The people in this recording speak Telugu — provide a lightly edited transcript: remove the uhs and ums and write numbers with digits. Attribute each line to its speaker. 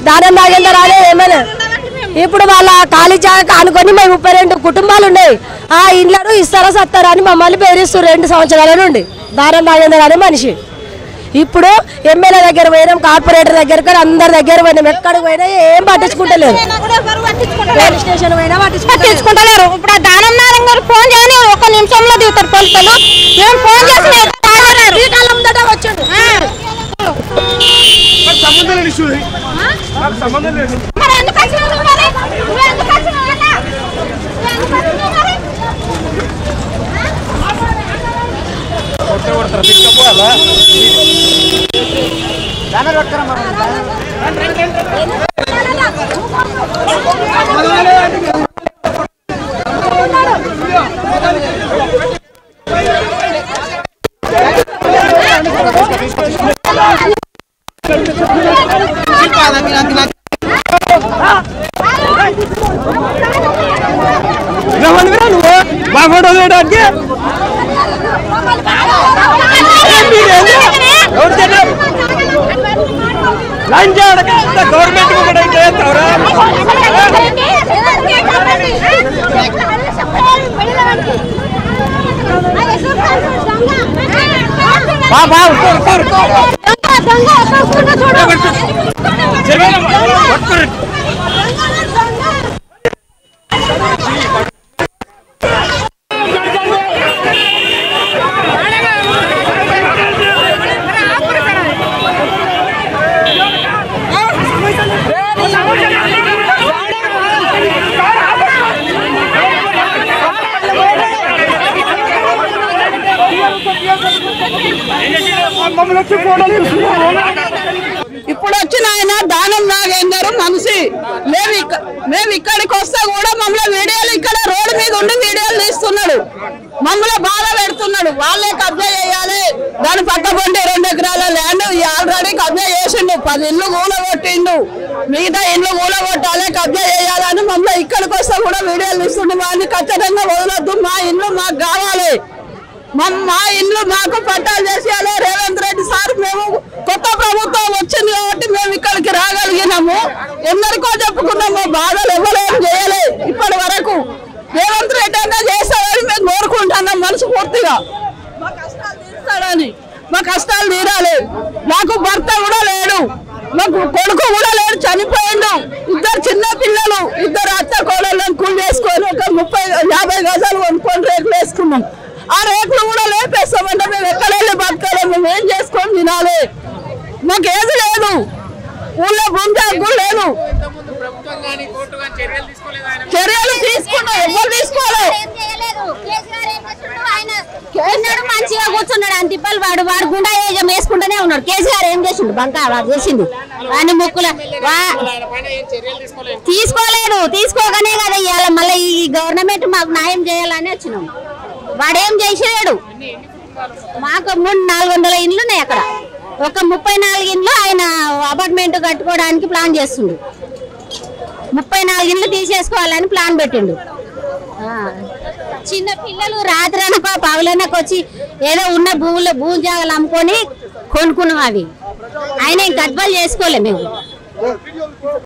Speaker 1: దానం నాగేందర్ రాలే ఏమైనా ఇప్పుడు వాళ్ళ ఖాళీ జాగా అనుకొని మేము 32 కుటుంబాలు ఉన్నాయి. ఆ ఇండ్లను ఇస్తారా సత్తారా అని మమ్మల్ని బెదిరిస్తారు 2 సంవత్సరాల నుండి. దానం నాగేందర్ అనే మనిషి ఇప్పుడు ఎమ్మెల్యే దగ్గర పోయినాం, కార్పొరేటర్ దగ్గర అందరి దగ్గర పోయినాం, ఎక్కడికి పోయినా ఏం పట్టించుకుంటలేరు. స్టేషన్ పోయినా పట్టించుకుంటలేరు. ఇప్పుడు దానం నాగేందర్ ఫోన్ చేయని 1 నిమిషంలో దిగుతారు పోలీసులు. మేము ఫోన్ చేసి వచ్చాడు ఇప్పుడు వచ్చిన ఆయన దానం నాగేందర్ మనిషి. మేము ఇక్కడికి వస్తే కూడా మమ్మల్ని వీడియోలు ఇక్కడ రోడ్డు మీద ఉండి వీడియోలు తీస్తున్నాడు, మమ్మల్ని బాధ పెడుతున్నాడు. వాళ్ళే కబ్జా చేయాలి, దాని పక్క పండి 2 ఎకరాల ల్యాండ్ ఆల్రెడీ కబ్జా చేసిండు, 10 ఇళ్ళు కూలగొట్టిండు, మిగతా ఇళ్ళు కూలగొట్టాలి, కబ్జా చేయాలని మమ్మల్ని ఇక్కడికి వస్తే కూడా వీడియోలు తీస్తుండే. వాడిని ఖచ్చితంగా వదలొద్దు, మా ఇల్లు మాకు కావాలి, మా ఇల్లు మాకు పట్టాలు చేసేయాలి. రేవంత్ రెడ్డి సార్ మేము కొత్త ప్రభుత్వం వచ్చింది కాబట్టి మేము ఇక్కడికి రాగలిగినాము. ఎందరికో చెప్పుకున్నాము, బాధలు ఎవరేం చేయలే ఇప్పటి వరకు. రేవంత్ రెడ్డి అన్నా చేస్తాడని మేము కోరుకుంటున్నాం మనస్ఫూర్తిగా. మా కష్టాలు తీరుస్తాడని, మా కష్టాలు తీరాలి. నాకు భర్త కూడా లేడు, మాకు కొడుకు కూడా లేడు, చనిపోయిండు. 2 చిన్న పిల్లలు, 2 అత్త కోడళ్ళని కూలి వేసుకొని ఒక 30-50 గజాలు కొనుక్కొని రేకులు వేసుకున్నాం. ఆ రేకులు కూడా లేపేస్తామంటే మేము ఎక్కడ వెళ్ళి బతకాలి, మేము ఏం చేసుకొని తినాలి? మాకు ఏది లేదు, ఊళ్ళో భూమి లేదు. చర్యలు తీసుకున్నాం, ఎవరు తీసుకోవాలి? మంచిగా కూర్చున్నాడు అంతిపల్లి వాడు గుండా వేసుకుంటూనే ఉన్నాడు. కేసీఆర్ ఏం చేసిండు? బంకా వాడు చేసింది వాడిని ముక్కుల తీసుకోగానే కదా ఇవాళ మళ్ళీ ఈ గవర్నమెంట్ మాకు న్యాయం చేయాలని వచ్చినాం. వాడేం చేసాడు? మాకు 400 ఇండ్లు ఉన్నాయి అక్కడ. ఒక 34 ఇండ్లు ఆయన అపార్ట్మెంట్ కట్టుకోవడానికి ప్లాన్ చేస్తుండు. 34 ఇండ్లు తీసేసుకోవాలని ప్లాన్ పెట్టిండు. చిన్న పిల్లలు రాత్రనక పగలనక వచ్చి ఏదో ఉన్న భూమి జాగాలు అమ్ముకొని కొనుక్కున్నాం. అవి ఆయన గద్వాలు చేసుకోలే మేము.